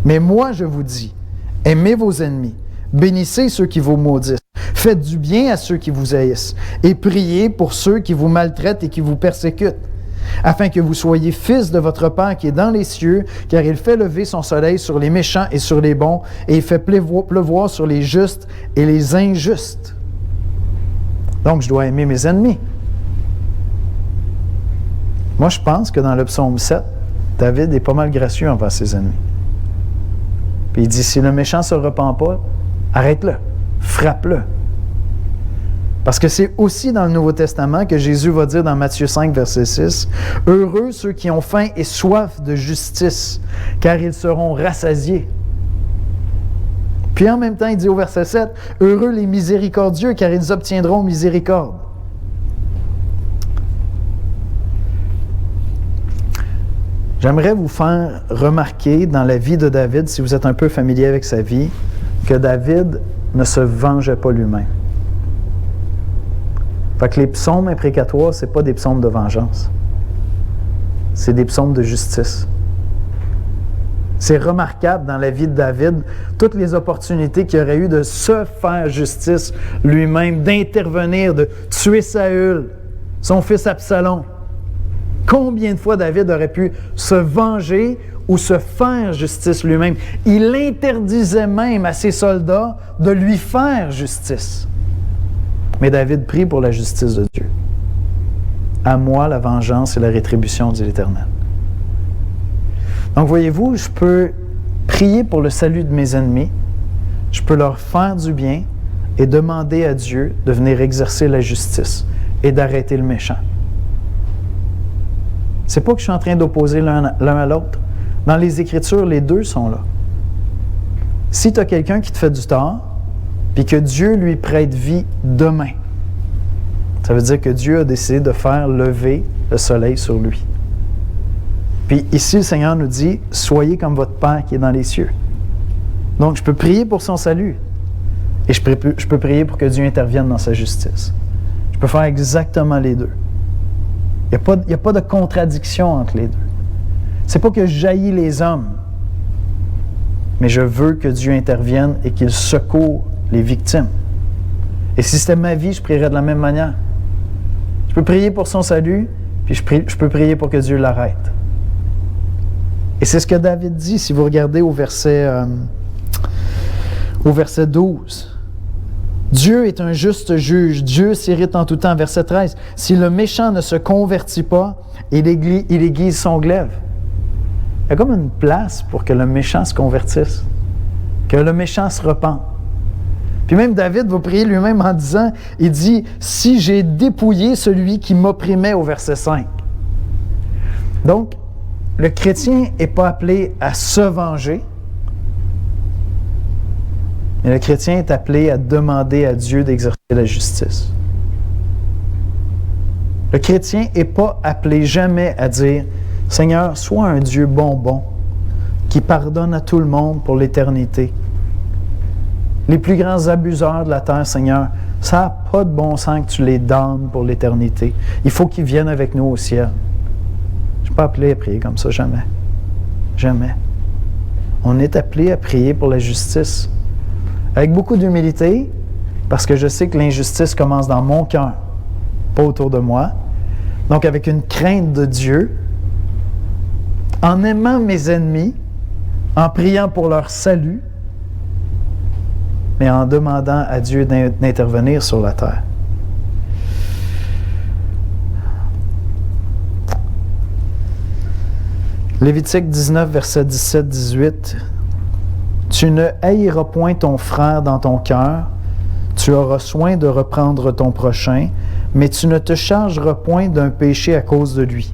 Mais moi, je vous dis, aimez vos ennemis, bénissez ceux qui vous maudissent, faites du bien à ceux qui vous haïssent, et priez pour ceux qui vous maltraitent et qui vous persécutent, afin que vous soyez fils de votre Père qui est dans les cieux, car il fait lever son soleil sur les méchants et sur les bons, et il fait pleuvoir sur les justes et les injustes. Donc, je dois aimer mes ennemis. Moi, je pense que dans le psaume 7, David est pas mal gracieux envers ses ennemis. Puis il dit, si le méchant ne se repent pas, arrête-le, frappe-le. Parce que c'est aussi dans le Nouveau Testament que Jésus va dire dans Matthieu 5, verset 6, « Heureux ceux qui ont faim et soif de justice, car ils seront rassasiés. » Puis en même temps, il dit au verset 7, « Heureux les miséricordieux, car ils obtiendront miséricorde. » J'aimerais vous faire remarquer dans la vie de David, si vous êtes un peu familier avec sa vie, que David ne se vengeait pas lui-même. Fait que les psaumes imprécatoires, ce n'est pas des psaumes de vengeance. C'est des psaumes de justice. C'est remarquable dans la vie de David, toutes les opportunités qu'il aurait eu de se faire justice lui-même, d'intervenir, de tuer Saül, son fils Absalom. Combien de fois David aurait pu se venger ou se faire justice lui-même? Il interdisait même à ses soldats de lui faire justice. Mais David prie pour la justice de Dieu. À moi la vengeance et la rétribution, dit l'Éternel. Donc voyez-vous, je peux prier pour le salut de mes ennemis, je peux leur faire du bien et demander à Dieu de venir exercer la justice et d'arrêter le méchant. C'est pas que je suis en train d'opposer l'un à l'autre. Dans les Écritures, les deux sont là. Si tu as quelqu'un qui te fait du tort, puis que Dieu lui prête vie demain, ça veut dire que Dieu a décidé de faire lever le soleil sur lui. Puis ici, le Seigneur nous dit, « Soyez comme votre Père qui est dans les cieux. » Donc, je peux prier pour son salut. Et je peux prier pour que Dieu intervienne dans sa justice. Je peux faire exactement les deux. Il n'y a pas de contradiction entre les deux. C'est pas que je jaillis les hommes, mais je veux que Dieu intervienne et qu'il secoue les victimes. Et si c'était ma vie, je prierais de la même manière. Je peux prier pour son salut, puis je peux prier pour que Dieu l'arrête. Et c'est ce que David dit, si vous regardez au verset 12. Dieu est un juste juge, Dieu s'irrite en tout temps. Verset 13. Si le méchant ne se convertit pas, il aiguise son glaive. Il y a comme une place pour que le méchant se convertisse, que le méchant se repente. Puis même David va prier lui-même en disant, il dit, « Si j'ai dépouillé celui qui m'opprimait » au verset 5. Donc, le chrétien n'est pas appelé à se venger, mais le chrétien est appelé à demander à Dieu d'exercer la justice. Le chrétien n'est pas appelé jamais à dire « Seigneur, sois un Dieu bonbon qui pardonne à tout le monde pour l'éternité. Les plus grands abuseurs de la terre, Seigneur, ça n'a pas de bon sens que tu les damnes pour l'éternité. Il faut qu'ils viennent avec nous au ciel. » Je ne suis pas appelé à prier comme ça, jamais. Jamais. On est appelé à prier pour la justice. Avec beaucoup d'humilité, parce que je sais que l'injustice commence dans mon cœur, pas autour de moi. Donc avec une crainte de Dieu, en aimant mes ennemis, en priant pour leur salut, mais en demandant à Dieu d'intervenir sur la terre. Lévitique 19, versets 17-18. « Tu ne haïras point ton frère dans ton cœur, tu auras soin de reprendre ton prochain, mais tu ne te chargeras point d'un péché à cause de lui.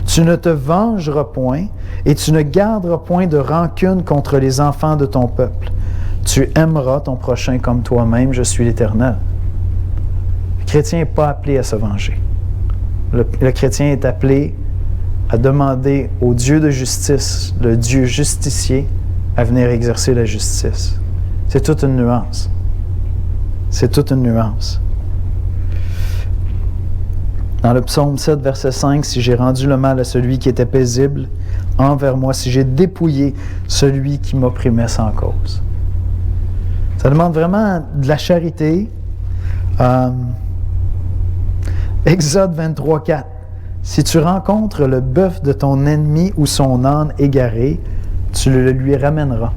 Tu ne te vengeras point, et tu ne garderas point de rancune contre les enfants de ton peuple. Tu aimeras ton prochain comme toi-même, je suis l'Éternel. » Le chrétien n'est pas appelé à se venger. Le chrétien est appelé à demander au Dieu de justice, le Dieu justicier, à venir exercer la justice. C'est toute une nuance. C'est toute une nuance. Dans le psaume 7, verset 5, « Si j'ai rendu le mal à celui qui était paisible envers moi, si j'ai dépouillé celui qui m'opprimait sans cause. » Ça demande vraiment de la charité. Exode 23, 4. « Si tu rencontres le bœuf de ton ennemi ou son âne égaré, tu le lui ramèneras. »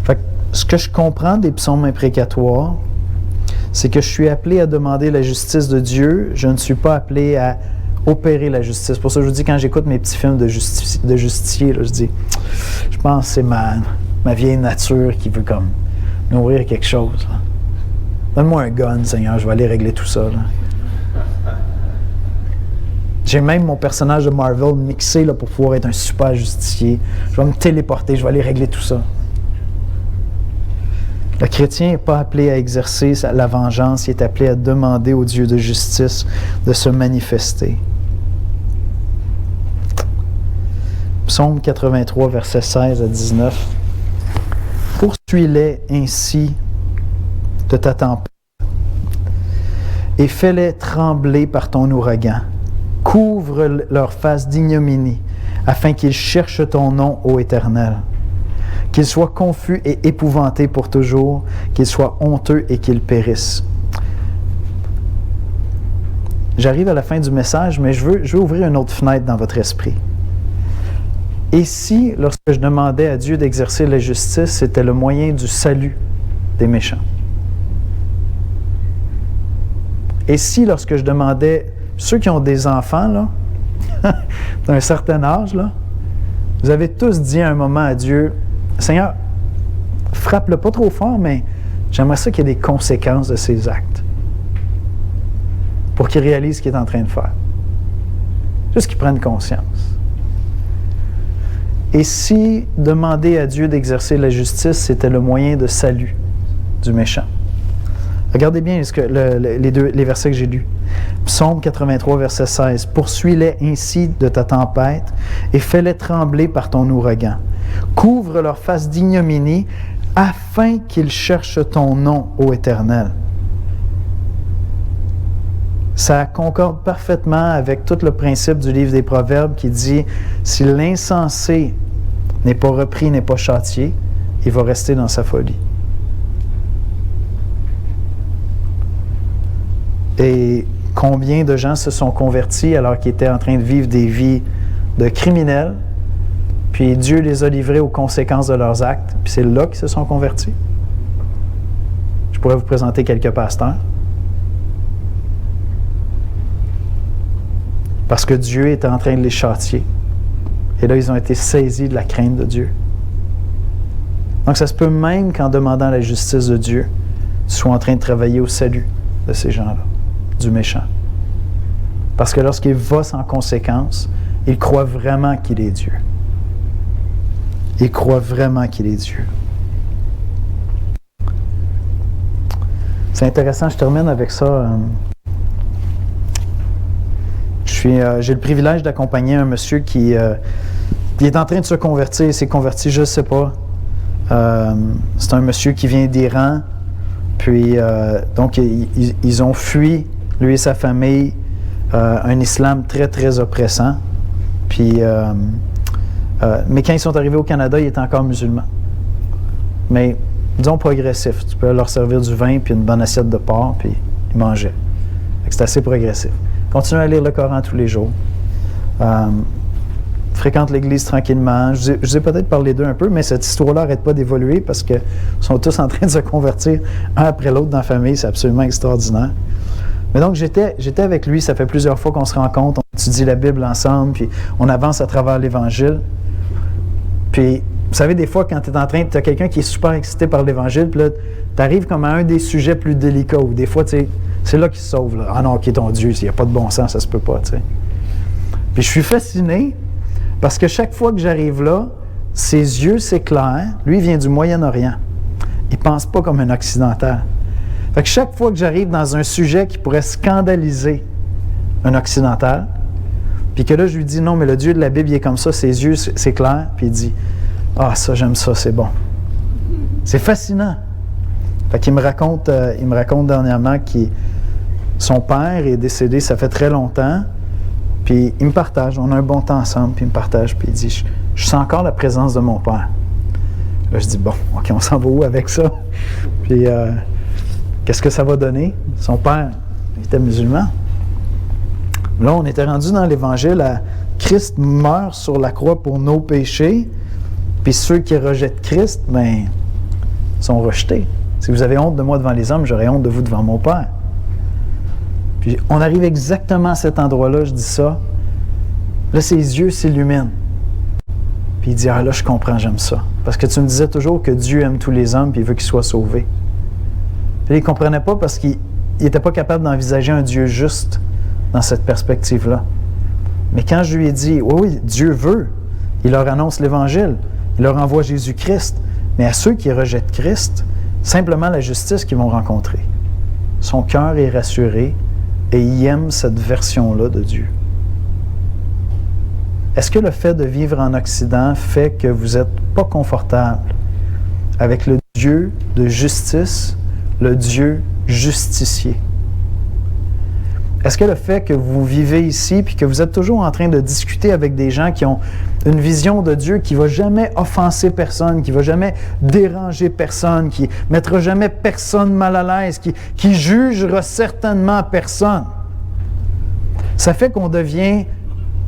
Fait que ce que je comprends des psaumes imprécatoires, c'est que je suis appelé à demander la justice de Dieu, je ne suis pas appelé à opérer la justice. Pour ça, je vous dis, quand j'écoute mes petits films de justicier, là, je dis, je pense que c'est ma vieille nature qui veut comme nourrir quelque chose. Là. Donne-moi un gun, Seigneur, je vais aller régler tout ça. Là. J'ai même mon personnage de Marvel mixé là, pour pouvoir être un super justicier. Je vais me téléporter, je vais aller régler tout ça. Le chrétien n'est pas appelé à exercer la vengeance, il est appelé à demander au Dieu de justice de se manifester. Psaume 83, versets 16 à 19. « Poursuis-les ainsi de ta tempête, et fais-les trembler par ton ouragan. Couvre leur face d'ignominie, afin qu'ils cherchent ton nom, ô Éternel. Qu'ils soient confus et épouvantés pour toujours, qu'ils soient honteux et qu'ils périssent. J'arrive à la fin du message, mais je veux ouvrir une autre fenêtre dans votre esprit. Et si, lorsque je demandais à Dieu d'exercer la justice, c'était le moyen du salut des méchants? Et si, lorsque je demandais, ceux qui ont des enfants, là, d'un certain âge, là, vous avez tous dit à un moment à Dieu, « Seigneur, frappe-le pas trop fort, mais j'aimerais ça qu'il y ait des conséquences de ses actes. » Pour qu'il réalise ce qu'il est en train de faire. Juste qu'il prenne conscience. Et si demander à Dieu d'exercer la justice, c'était le moyen de salut du méchant? Regardez bien les versets que j'ai lus. Psaume 83, verset 16. « Poursuis-les ainsi de ta tempête et fais-les trembler par ton ouragan. Couvre leur face d'ignominie afin qu'ils cherchent ton nom, ô Éternel. » Ça concorde parfaitement avec tout le principe du livre des Proverbes qui dit « Si l'insensé n'est pas repris, n'est pas châtié, il va rester dans sa folie. » Et combien de gens se sont convertis alors qu'ils étaient en train de vivre des vies de criminels, puis Dieu les a livrés aux conséquences de leurs actes, puis c'est là qu'ils se sont convertis. Je pourrais vous présenter quelques pasteurs. Parce que Dieu était en train de les châtier. Et là, ils ont été saisis de la crainte de Dieu. Donc, ça se peut même qu'en demandant la justice de Dieu, tu sois en train de travailler au salut de ces gens-là, du méchant. Parce que lorsqu'il va sans conséquence, il croit vraiment qu'il est Dieu. Il croit vraiment qu'il est Dieu. C'est intéressant, je termine avec ça. J'ai le privilège d'accompagner un monsieur qui est en train de se convertir. Il s'est converti, je ne sais pas. C'est un monsieur qui vient d'Iran. Puis, donc, ils ont fui, lui et sa famille, un islam très, très oppressant. Puis, mais quand ils sont arrivés au Canada, ils étaient encore musulmans. Mais, disons, progressif. Tu peux leur servir du vin puis une bonne assiette de porc, puis ils mangeaient. C'est assez progressif. Continuez à lire le Coran tous les jours. Fréquente l'Église tranquillement. Je vous ai peut-être parlé d'eux un peu, mais cette histoire-là n'arrête pas d'évoluer parce qu'ils sont tous en train de se convertir un après l'autre dans la famille. C'est absolument extraordinaire. Mais donc, j'étais avec lui. Ça fait plusieurs fois qu'on se rencontre. On étudie la Bible ensemble, puis on avance à travers l'Évangile. Puis, vous savez, des fois, quand tu es en train, tu as quelqu'un qui est super excité par l'Évangile, puis là, tu arrives comme à un des sujets plus délicats, où des fois, tu sais, c'est là qu'il se sauve. Là. Ah non, qui est ton Dieu, s'il n'y a pas de bon sens, ça se peut pas, tu sais. Puis je suis fasciné, parce que chaque fois que j'arrive là, ses yeux s'éclairent. Lui, il vient du Moyen-Orient. Il ne pense pas comme un occidental. Fait que chaque fois que j'arrive dans un sujet qui pourrait scandaliser un occidental, puis que là, je lui dis, non, mais le Dieu de la Bible, il est comme ça, ses yeux s'éclairent, puis il dit, ah, ça, j'aime ça, c'est bon. C'est fascinant. Fait qu'il me raconte dernièrement que son père est décédé, ça fait très longtemps, puis il me partage, on a un bon temps ensemble, puis il me partage, puis il dit, je sens encore la présence de mon père. Là, je dis, bon, OK, on s'en va où avec ça? Puis, qu'est-ce que ça va donner? Son père était musulman. Là, on était rendu dans l'Évangile à Christ meurt sur la croix pour nos péchés, puis ceux qui rejettent Christ, bien, sont rejetés. Si vous avez honte de moi devant les hommes, j'aurai honte de vous devant mon Père. Puis on arrive exactement à cet endroit-là, je dis ça. Là, ses yeux s'illuminent. Puis il dit, ah là, je comprends, j'aime ça. Parce que tu me disais toujours que Dieu aime tous les hommes, puis il veut qu'ils soient sauvés. Puis il ne comprenait pas parce qu'il n'était pas capable d'envisager un Dieu juste dans cette perspective-là. Mais quand je lui ai dit, oui, Dieu veut, il leur annonce l'Évangile, il leur envoie Jésus-Christ. Mais à ceux qui rejettent Christ, simplement la justice qu'ils vont rencontrer. Son cœur est rassuré et il aime cette version-là de Dieu. Est-ce que le fait de vivre en Occident fait que vous n'êtes pas confortable avec le Dieu de justice, le Dieu justicier? Est-ce que le fait que vous vivez ici puis que vous êtes toujours en train de discuter avec des gens qui ont une vision de Dieu qui ne va jamais offenser personne, qui ne va jamais déranger personne, qui ne mettra jamais personne mal à l'aise, qui jugera certainement personne, ça fait qu'on devient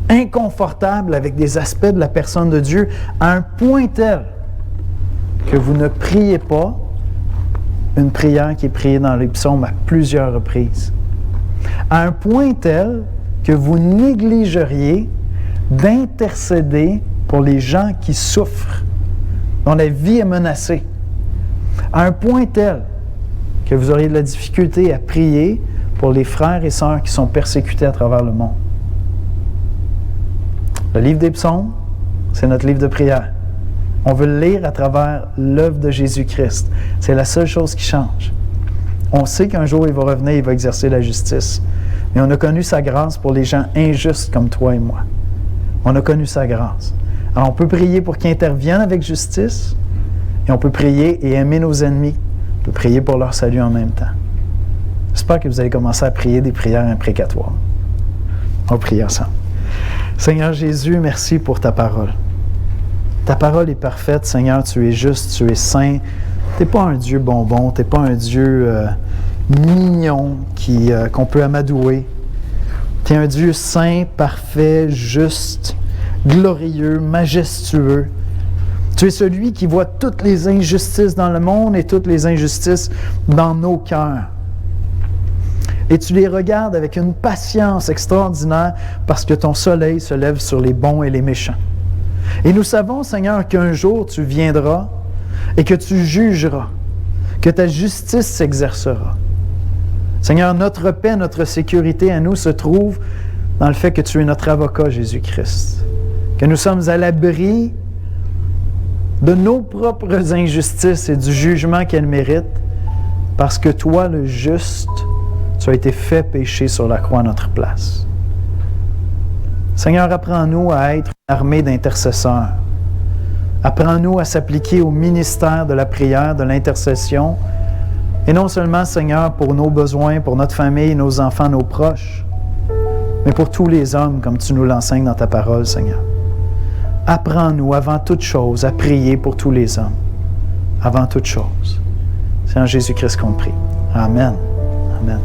inconfortable avec des aspects de la personne de Dieu à un point tel que vous ne priez pas une prière qui est priée dans les psaumes à plusieurs reprises. À un point tel que vous négligeriez d'intercéder pour les gens qui souffrent, dont la vie est menacée. À un point tel que vous auriez de la difficulté à prier pour les frères et sœurs qui sont persécutés à travers le monde. Le livre des psaumes, c'est notre livre de prière. On veut le lire à travers l'œuvre de Jésus-Christ. C'est la seule chose qui change. On sait qu'un jour, il va revenir, il va exercer la justice. Mais on a connu sa grâce pour les gens injustes comme toi et moi. On a connu sa grâce. Alors, on peut prier pour qu'il intervienne avec justice, et on peut prier et aimer nos ennemis. On peut prier pour leur salut en même temps. J'espère que vous allez commencer à prier des prières imprécatoires. On va prier ensemble. Seigneur Jésus, merci pour ta parole. Ta parole est parfaite, Seigneur, tu es juste, tu es saint. Tu n'es pas un Dieu bonbon, tu n'es pas un Dieu mignon qu'on peut amadouer. Tu es un Dieu saint, parfait, juste, glorieux, majestueux. Tu es celui qui voit toutes les injustices dans le monde et toutes les injustices dans nos cœurs. Et tu les regardes avec une patience extraordinaire parce que ton soleil se lève sur les bons et les méchants. Et nous savons, Seigneur, qu'un jour tu viendras et que tu jugeras, que ta justice s'exercera. Seigneur, notre paix, notre sécurité à nous se trouve dans le fait que tu es notre avocat, Jésus-Christ. Que nous sommes à l'abri de nos propres injustices et du jugement qu'elles méritent, parce que toi, le juste, tu as été fait pécher sur la croix à notre place. Seigneur, apprends-nous à être une armée d'intercesseurs. Apprends-nous à s'appliquer au ministère de la prière, de l'intercession, et non seulement, Seigneur, pour nos besoins, pour notre famille, nos enfants, nos proches, mais pour tous les hommes, comme tu nous l'enseignes dans ta parole, Seigneur. Apprends-nous, avant toute chose, à prier pour tous les hommes, avant toute chose. C'est en Jésus-Christ qu'on prie. Amen. Amen.